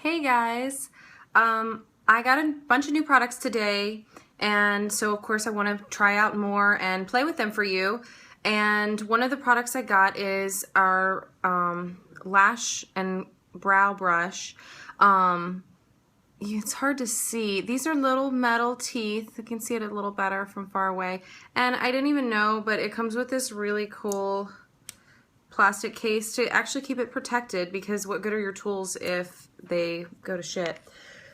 Hey guys, I got a bunch of new products today, and so of course I want to try out more and play with them for you. And one of the products I got is our lash and brow brush. It's hard to see. These are little metal teeth. You can see it a little better from far away. And I didn't even know, but it comes with this really cool plastic case to actually keep it protected, because what good are your tools if they go to shit?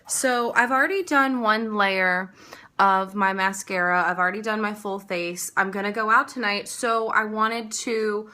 So I've already done one layer of my mascara. I've already done my full face. I'm gonna go out tonight, so I wanted to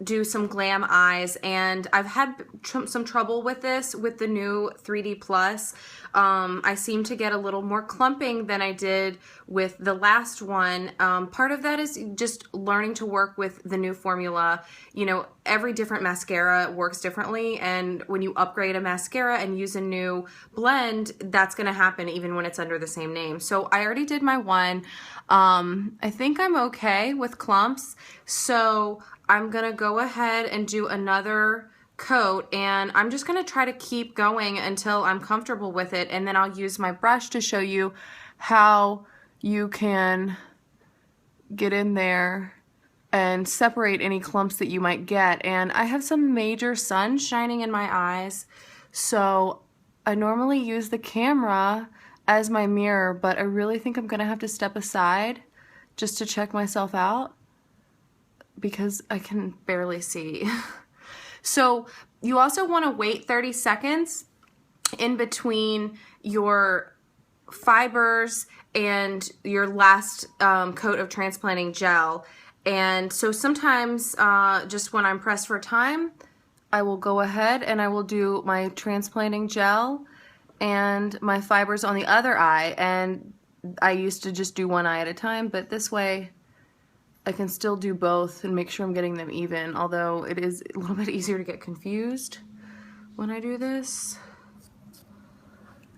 do some glam eyes, and I've had some trouble with this with the new 3D Plus. I seem to get a little more clumping than I did with the last one. Part of that is just learning to work with the new formula. You know, every different mascara works differently, and when you upgrade a mascara and use a new blend, that's going to happen even when it's under the same name. So I already did my one. I think I'm okay with clumps, so I'm gonna go ahead and do another coat, and I'm just gonna try to keep going until I'm comfortable with it, and then I'll use my brush to show you how you can get in there and separate any clumps that you might get. And I have some major sun shining in my eyes, so I normally use the camera as my mirror, but I really think I'm gonna have to step aside just to check myself out, because I can barely see. So you also want to wait 30 seconds in between your fibers and your last coat of transplanting gel. And so sometimes just when I'm pressed for time, I will go ahead and I will do my transplanting gel and my fibers on the other eye. And I used to just do one eye at a time, but this way I can still do both and make sure I'm getting them even, although it is a little bit easier to get confused when I do this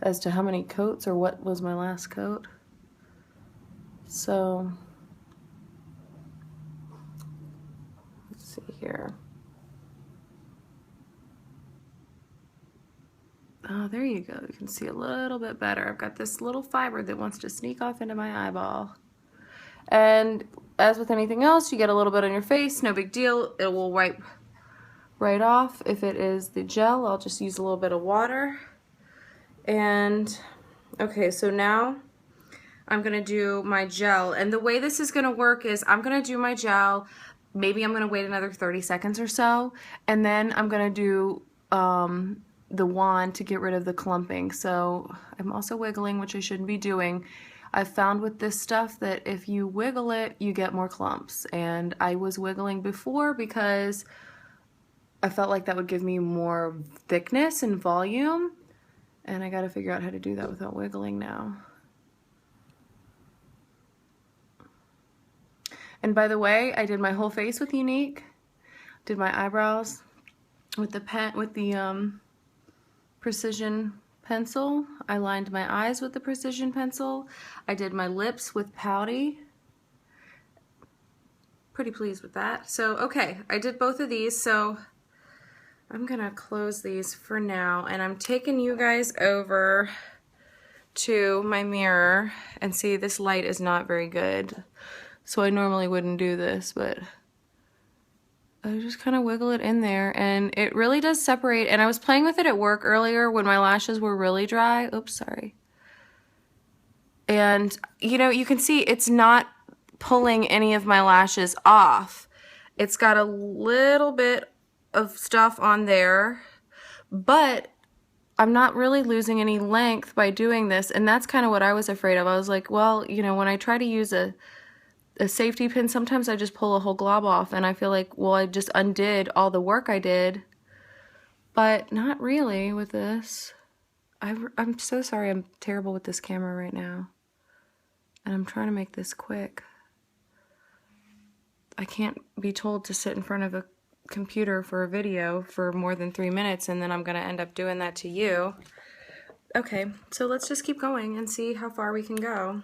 as to how many coats or what was my last coat. So let's see here. Oh, there you go. You can see a little bit better. I've got this little fiber that wants to sneak off into my eyeball. And as with anything else, you get a little bit on your face, no big deal. It will wipe right off. If it is the gel, I'll just use a little bit of water. And okay, so now I'm gonna do my gel. And the way this is gonna work is I'm gonna do my gel, maybe I'm gonna wait another 30 seconds or so, and then I'm gonna do the wand to get rid of the clumping. So I'm also wiggling, which I shouldn't be doing. I've found with this stuff that if you wiggle it, you get more clumps. And I was wiggling before because I felt like that would give me more thickness and volume. And I gotta figure out how to do that without wiggling now. And by the way, I did my whole face with Unique. Did my eyebrows with the precision pencil. I lined my eyes with the precision pencil. I did my lips with Pouty. Pretty pleased with that. So okay, I did both of these, so I'm gonna close these for now, and I'm taking you guys over to my mirror. And see, this light is not very good, so I normally wouldn't do this, but I just kind of wiggle it in there, and it really does separate. And I was playing with it at work earlier when my lashes were really dry. Oops, sorry. And you know, you can see it's not pulling any of my lashes off. It's got a little bit of stuff on there, but I'm not really losing any length by doing this. And that's kind of what I was afraid of. I was like, well, you know, when I try to use a safety pin, sometimes I just pull a whole glob off, and I feel like, well, I just undid all the work I did. But not really with this. I'm so sorry, I'm terrible with this camera right now. And I'm trying to make this quick. I can't be told to sit in front of a computer for a video for more than 3 minutes, and then I'm gonna end up doing that to you. Okay, so let's just keep going and see how far we can go.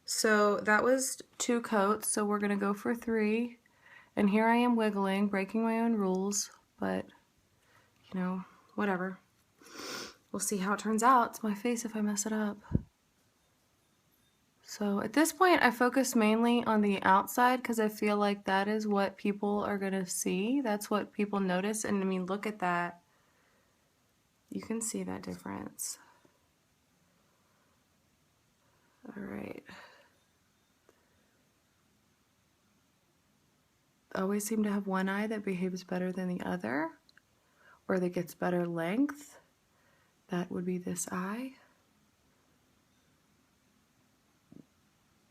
So that was 2 coats, so we're gonna go for 3. And here I am wiggling, breaking my own rules, but you know, whatever. We'll see how it turns out. It's my face if I mess it up. So at this point, I focus mainly on the outside because I feel like that is what people are gonna see. That's what people notice. And I mean, look at that. You can see that difference. All right. I always seem to have one eye that behaves better than the other, or that gets better length. That would be this eye.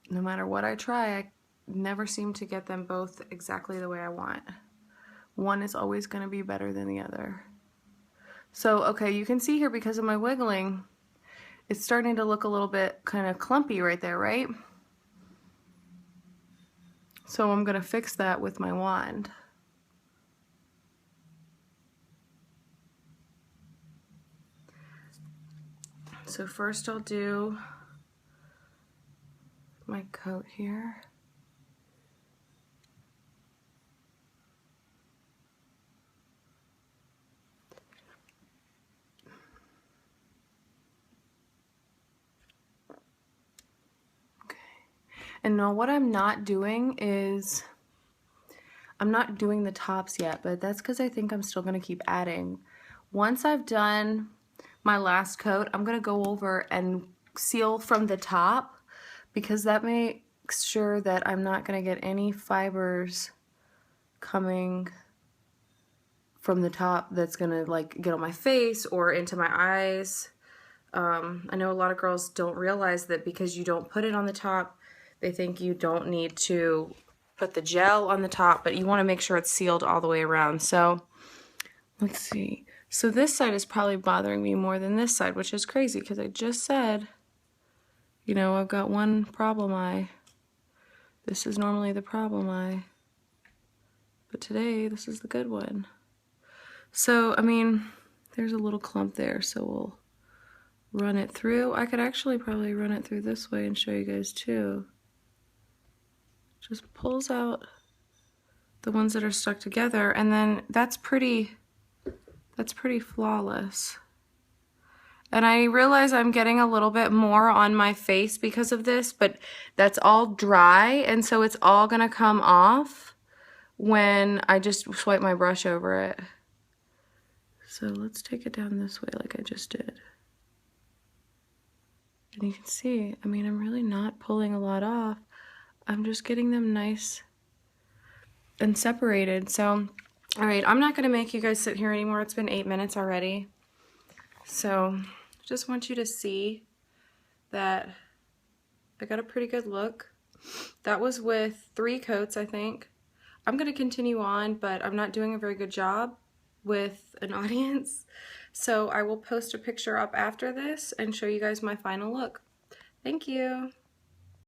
No matter what I try, I never seem to get them both exactly the way I want. One is always going to be better than the other. So, okay, you can see here because of my wiggling, it's starting to look a little bit kind of clumpy right there, right? So I'm going to fix that with my wand. So first I'll do my coat here. Okay. And now what I'm not doing is, I'm not doing the tops yet, but that's because I think I'm still going to keep adding. Once I've done my last coat, I'm going to go over and seal from the top, because that makes sure that I'm not going to get any fibers coming from the top that's going to like get on my face or into my eyes. I know a lot of girls don't realize that because you don't put it on the top, they think you don't need to put the gel on the top, but you want to make sure it's sealed all the way around. So let's see. So this side is probably bothering me more than this side, which is crazy because I just said, you know, I've got one problem eye. This is normally the problem eye, but today this is the good one. So, I mean, there's a little clump there, so we'll run it through. I could actually probably run it through this way and show you guys too. Just pulls out the ones that are stuck together, and then that's pretty flawless. And I realize I'm getting a little bit more on my face because of this, but that's all dry, and so it's all gonna come off when I just swipe my brush over it. So let's take it down this way like I just did. And you can see, I mean, I'm really not pulling a lot off. I'm just getting them nice and separated. So, all right, I'm not gonna make you guys sit here anymore. It's been 8 minutes already. So, just want you to see that I got a pretty good look. That was with 3 coats, I think. I'm gonna continue on, but I'm not doing a very good job with an audience. So I will post a picture up after this and show you guys my final look. Thank you.